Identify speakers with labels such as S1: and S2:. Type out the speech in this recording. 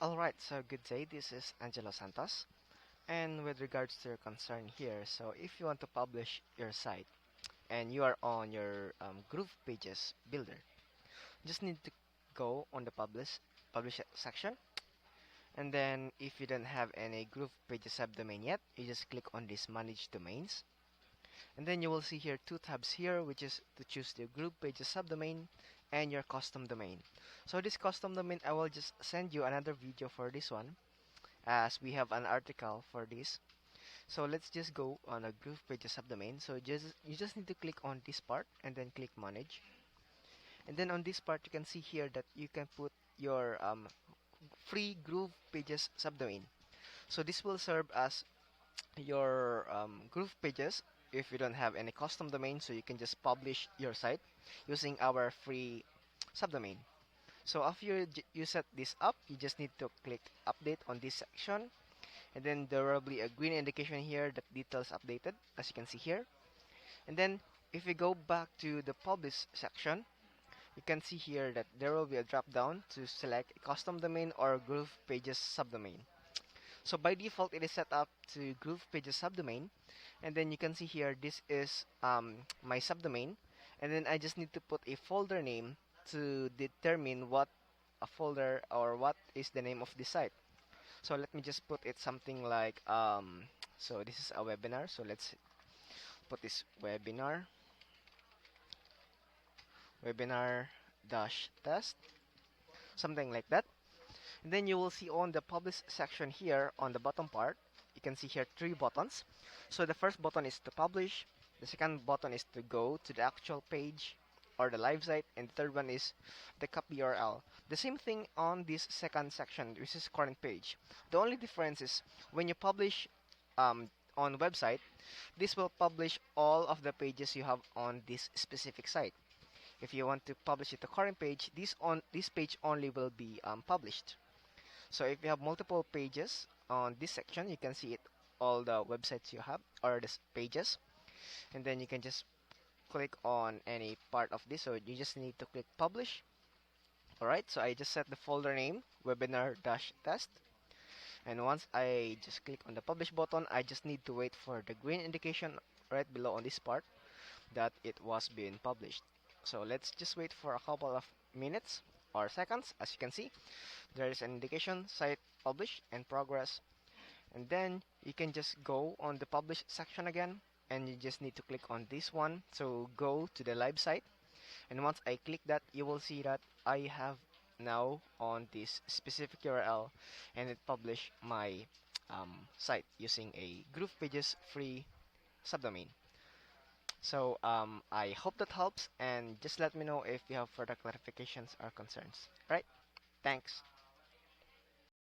S1: Alright, so good day, this is Angelo Santos. And with regards to your concern here, so if you want to publish your site and you are on your GroovePages builder, just need to go on the publish section. And then if you don't have any GroovePages subdomain yet, you just click on this manage domains. And then you will see here two tabs here, which is to choose the GroovePages subdomain and your custom domain. So this custom domain, I will just send you another video for this one, as we have an article for this. So let's just go on a GroovePages subdomain. So you just need to click on this part and then click manage. And then on this part you can see here that you can put your free GroovePages subdomain. So this will serve as your GroovePages if you don't have any custom domain, so you can just publish your site using our free subdomain. So after you set this up, you just need to click update on this section, and then there will be a green indication here that details updated, as you can see here. And then if we go back to the publish section, you can see here that there will be a drop down to select a custom domain or GroovePages subdomain. So by default it is set up to GroovePages subdomain, and then you can see here this is my subdomain, and then I just need to put a folder name to determine what a folder or what is the name of the site. So let me just put it something like so this is a webinar, so let's put this webinar dash test, something like that. And then you will see on the publish section here on the bottom part, you can see here three buttons. So the first button is to publish, the second button is to go to the actual page or the live site, and the third one is the copy URL. The same thing on this second section, which is current page. The only difference is when you publish on website, this will publish all of the pages you have on this specific site. If you want to publish it to current page, this page only will be published. So if you have multiple pages on this section, you can see it all the websites you have or the pages, and then you can just click on any part of this. So you just need to click publish. Alright, so I just set the folder name webinar-test, and once I just click on the publish button, I just need to wait for the green indication right below on this part that it was being published. So let's just wait for a couple of minutes or seconds. As you can see, there is an indication site publish and progress, and then you can just go on the publish section again, and you just need to click on this one, so go to the live site. And once I click that, you will see that I have now on this specific URL, and it published my site using a GroovePages free subdomain. So I hope that helps, and just let me know if you have further clarifications or concerns. Right? Thanks.